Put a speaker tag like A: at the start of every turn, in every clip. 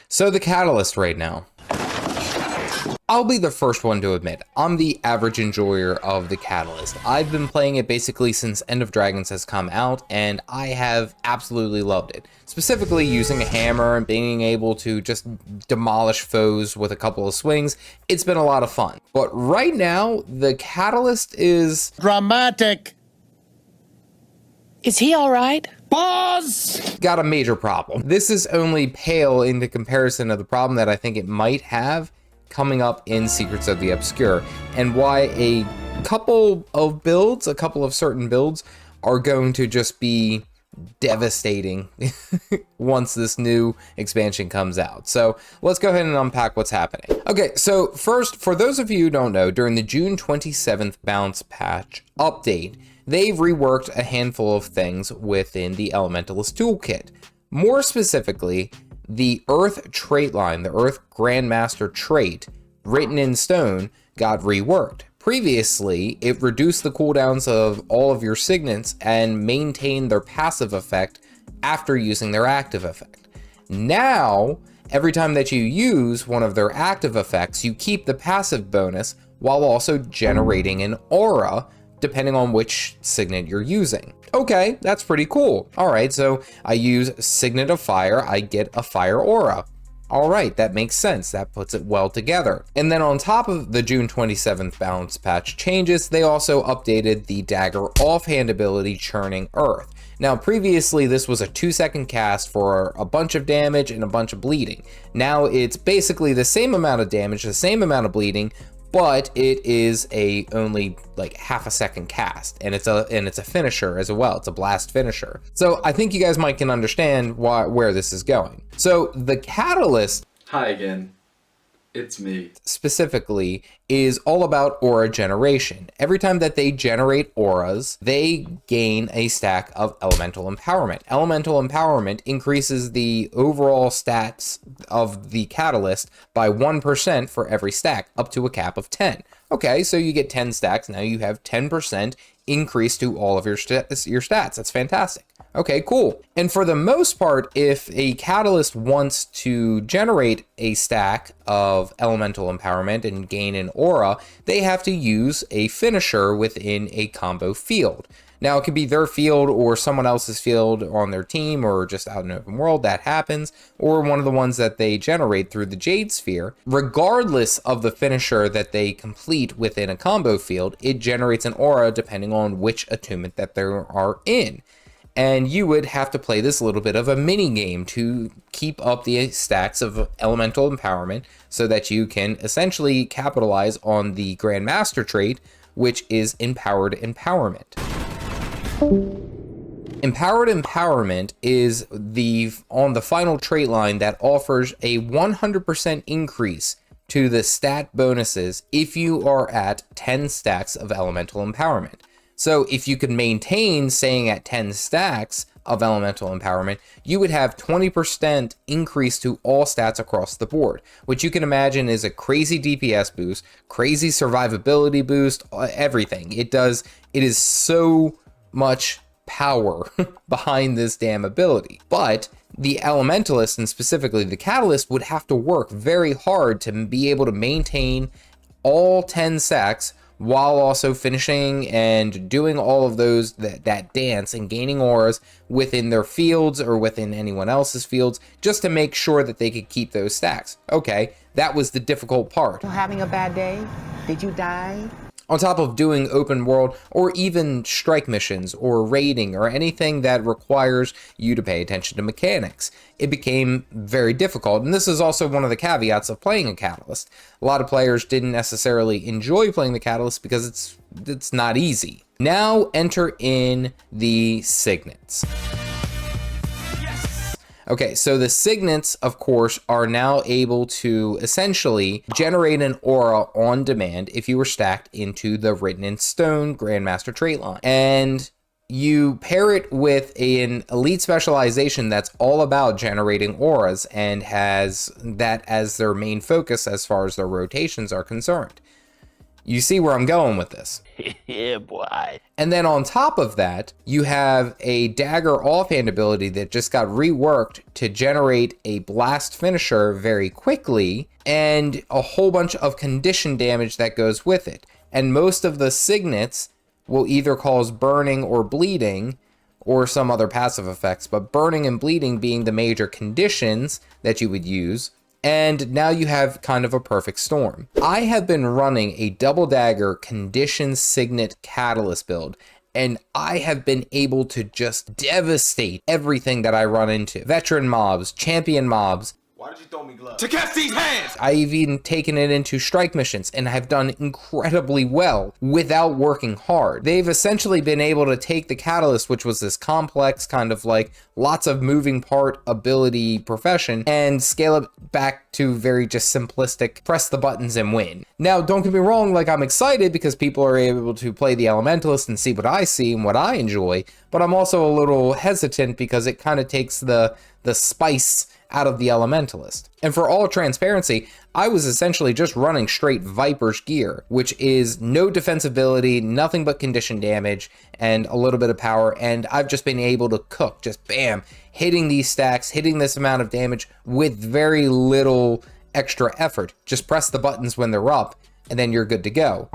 A: So the catalyst right now. I'll be the first one to admit, I'm the average enjoyer of the Catalyst. I've been playing it basically since End of Dragons has come out, and I have absolutely loved it. Specifically using a hammer and being able to just demolish foes with a couple of swings, it's been a lot of fun. But right now, the Catalyst is...
B: dramatic.
C: Is he all right?
B: Pause!
A: Got a major problem. This is only pale in the comparison of the problem that I think it might have coming up in Secrets of the Obscure, and why a couple of certain builds are going to just be devastating once this new expansion comes out. So let's go ahead and unpack what's happening. Okay, so first, for those of you who don't know, during the June 27th bounce patch update, they've reworked a handful of things within the Elementalist toolkit. More specifically, the Earth trait line, the Earth Grandmaster trait, written in stone, got reworked. Previously, it reduced the cooldowns of all of your signets and maintained their passive effect after using their active effect. Now, every time that you use one of their active effects, you keep the passive bonus while also generating an aura, depending on which signet you're using. Okay, that's pretty cool. All right, so I use Signet of Fire, I get a Fire Aura. All right, that makes sense. That puts it well together. And then on top of the June 27th bounce patch changes, they also updated the Dagger offhand ability Churning Earth. Now, previously, this was a 2-second cast for a bunch of damage and a bunch of bleeding. Now it's basically the same amount of damage, the same amount of bleeding, but it is only like half a second cast, and it's a finisher as well. It's a blast finisher. So I think you guys can understand where this is going. So the Catalyst,
D: hi again, it's me,
A: specifically is all about aura generation. Every time that they generate auras, they gain a stack of elemental empowerment. Elemental empowerment increases the overall stats of the Catalyst by 1% for every stack, up to a cap of 10. Okay, so you get 10 stacks, now you have 10% increase to all of your stats. That's fantastic. Okay, cool. And for the most part, if a Catalyst wants to generate a stack of elemental empowerment and gain an aura, they have to use a finisher within a combo field. Now, it could be their field or someone else's field on their team or just out in open world, that happens, or one of the ones that they generate through the Jade Sphere. Regardless of the finisher that they complete within a combo field, it generates an aura depending on which attunement that they are in. And you would have to play this little bit of a mini game to keep up the stacks of elemental empowerment so that you can essentially capitalize on the Grandmaster trait, which is Empowered Empowerment. Empowered Empowerment is on the final trait line that offers a 100% increase to the stat bonuses if you are at 10 stacks of elemental empowerment. So if you could maintain staying at 10 stacks of elemental empowerment, you would have 20% increase to all stats across the board, which you can imagine is a crazy DPS boost, crazy survivability boost, everything. It is so much power behind this damn ability. But the Elementalist, and specifically the Catalyst, would have to work very hard to be able to maintain all 10 stacks while also finishing and doing all of those, that dance and gaining auras within their fields or within anyone else's fields, just to make sure that they could keep those stacks. Okay, that was the difficult part.
E: You're having a bad day? Did you die?
A: On top of doing open world or even strike missions or raiding or anything that requires you to pay attention to mechanics, it became very difficult. And this is also one of the caveats of playing a Catalyst. A lot of players didn't necessarily enjoy playing the Catalyst because it's not easy. Now enter in the signets. Okay, so the signets, of course, are now able to essentially generate an aura on demand if you were stacked into the Written in Stone Grandmaster trait line. And you pair it with an elite specialization that's all about generating auras and has that as their main focus as far as their rotations are concerned. You see where I'm going with this.
B: Yeah, boy.
A: And then on top of that, you have a dagger offhand ability that just got reworked to generate a blast finisher very quickly, and a whole bunch of condition damage that goes with it. And most of the signets will either cause burning or bleeding, or some other passive effects, but burning and bleeding being the major conditions that you would use. And now you have kind of a perfect storm. I have been running a double dagger condition signet catalyst build, and I have been able to just devastate everything that I run into. Veteran mobs, champion mobs.
F: Why did you throw me gloves? To catch these hands!
A: I've even taken it into strike missions and have done incredibly well without working hard. They've essentially been able to take the catalyst, which was this complex kind of like lots of moving part ability profession, and scale it back to very just simplistic press the buttons and win. Now, don't get me wrong, like I'm excited because people are able to play the Elementalist and see what I see and what I enjoy, but I'm also a little hesitant because it kind of takes the spice out of the Elementalist. And for all transparency, I was essentially just running straight Viper's gear, which is no defensibility, nothing but condition damage, and a little bit of power, and I've just been able to cook, just bam, hitting these stacks, hitting this amount of damage with very little extra effort. Just press the buttons when they're up, and then you're good to go.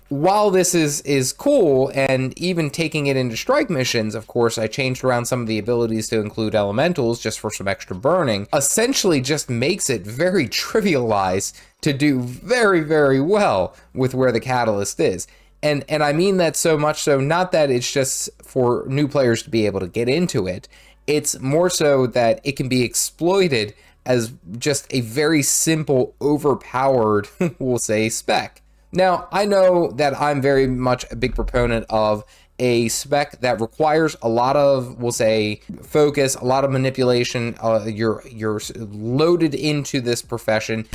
A: While this is cool, and even taking it into strike missions, of course, I changed around some of the abilities to include elementals just for some extra burning, essentially just makes it very trivialized to do very, very well with where the catalyst is. And I mean that so much so, not that it's just for new players to be able to get into it, it's more so that it can be exploited as just a very simple, overpowered, we'll say, spec. Now, I know that I'm very much a big proponent of a spec that requires a lot of, we'll say, focus, a lot of manipulation. You're loaded into this profession.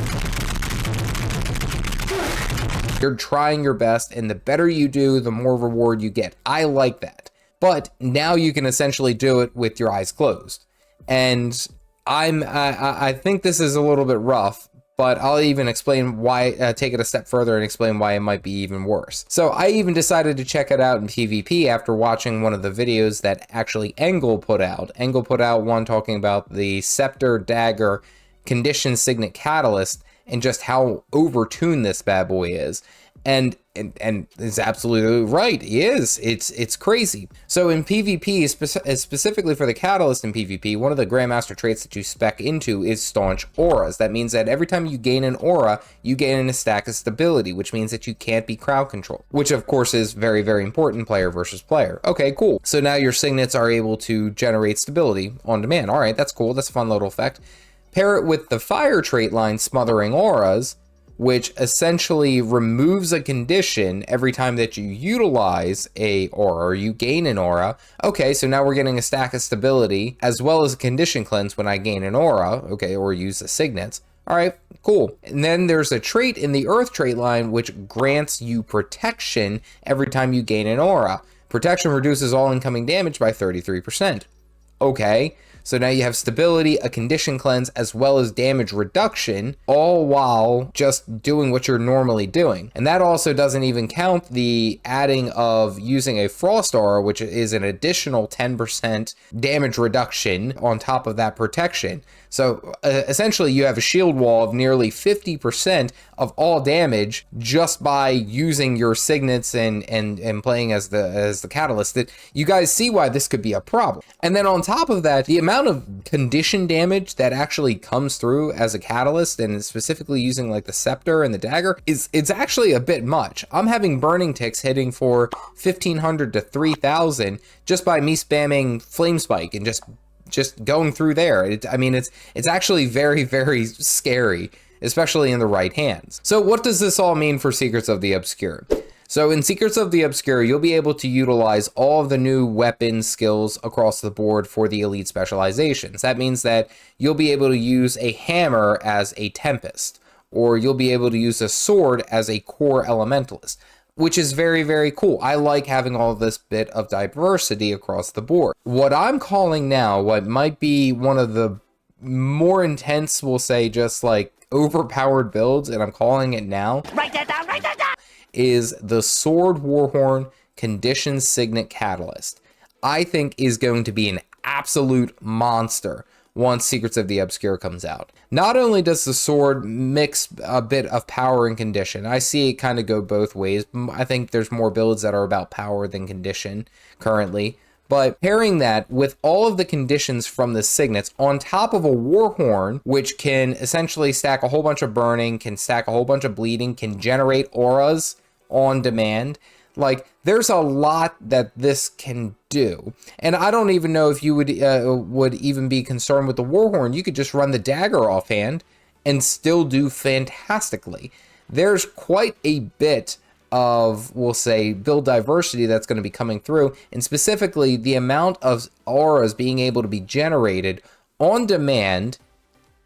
A: You're trying your best, and the better you do, the more reward you get. I like that. But now you can essentially do it with your eyes closed. And I think this is a little bit rough, but I'll even explain why, take it a step further and explain why it might be even worse. So I even decided to check it out in PvP after watching one of the videos that actually Engel put out. Engel put out one talking about the Scepter Dagger Condition Signet Catalyst and just how overtuned this bad boy is. And is absolutely right. He is. It's crazy. So in PvP, specifically for the catalyst in PvP, one of the Grandmaster traits that you spec into is staunch auras. That means that every time you gain an aura, you gain a stack of stability, which means that you can't be crowd controlled, which of course is very, very important player versus player. Okay, cool. So now your signets are able to generate stability on demand. All right, that's cool. That's a fun little effect. Pair it with the fire trait line, Smothering Auras, which essentially removes a condition every time that you utilize a aura or you gain an aura. Okay, so now we're getting a stack of stability as well as a condition cleanse when I gain an aura, okay, or use the signets. All right, cool. And then there's a trait in the earth trait line which grants you protection every time you gain an aura. Protection reduces all incoming damage by 33%. Okay, so now you have stability, a condition cleanse, as well as damage reduction, all while just doing what you're normally doing. And that also doesn't even count the adding of using a frost aura, which is an additional 10% damage reduction on top of that protection. So essentially you have a shield wall of nearly 50% of all damage just by using your signets and playing as the catalyst. That you guys see why this could be a problem. And then on top of that, the amount of condition damage that actually comes through as a catalyst, and specifically using like the scepter and the dagger, it's actually a bit much. I'm having burning ticks hitting for 1500 to 3000 just by me spamming flame spike and just going through there. I mean, it's actually very, very scary, especially in the right hands. So what does this all mean for Secrets of the Obscure? So in Secrets of the Obscure, you'll be able to utilize all of the new weapon skills across the board for the elite specializations. That means that you'll be able to use a hammer as a Tempest, or you'll be able to use a sword as a core elementalist, which is very, very cool. I like having all this bit of diversity across the board. What I'm calling now, what might be one of the more intense, we'll say, just like overpowered builds, and I'm calling it now,
C: Write that down, write that down!
A: is the Sword Warhorn Condition Signet Catalyst. I think is going to be an absolute monster once Secrets of the Obscure comes out. Not only does the sword mix a bit of power and condition, I see it kind of go both ways. I think there's more builds that are about power than condition currently. But pairing that with all of the conditions from the signets on top of a Warhorn, which can essentially stack a whole bunch of burning, can stack a whole bunch of bleeding, can generate auras on demand. Like, there's a lot that this can do. And I don't even know if you would even be concerned with the Warhorn. You could just run the dagger offhand and still do fantastically. There's quite a bit of, we'll say, build diversity that's going to be coming through, and specifically the amount of auras being able to be generated on demand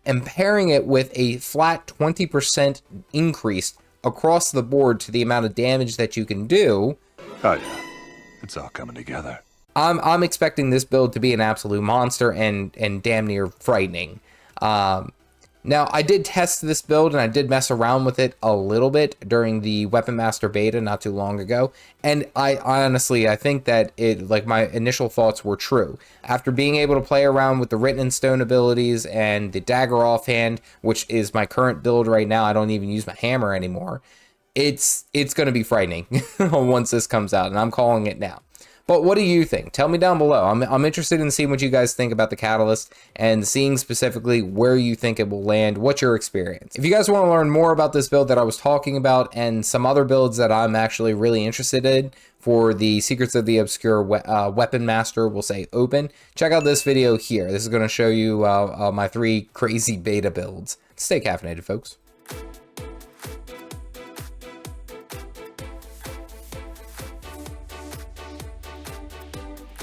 A: and pairing it with a flat 20% increase across the board to the amount of damage that you can do.
G: Oh yeah, it's all coming together.
A: I'm expecting this build to be an absolute monster and damn near frightening. Now, I did test this build and I did mess around with it a little bit during the Weaponmaster beta not too long ago, and I honestly think that it, like, my initial thoughts were true. After being able to play around with the Written in Stone abilities and the dagger offhand, which is my current build right now, I don't even use my hammer anymore. It's going to be frightening once this comes out, and I'm calling it now. But what do you think? Tell me down below. I'm interested in seeing what you guys think about the Catalyst and seeing specifically where you think it will land. What's your experience? If you guys want to learn more about this build that I was talking about and some other builds that I'm actually really interested in for the Secrets of the Obscure Weaponmaster, we'll say open, check out this video here. This is going to show you my 3 crazy beta builds. Stay caffeinated, folks.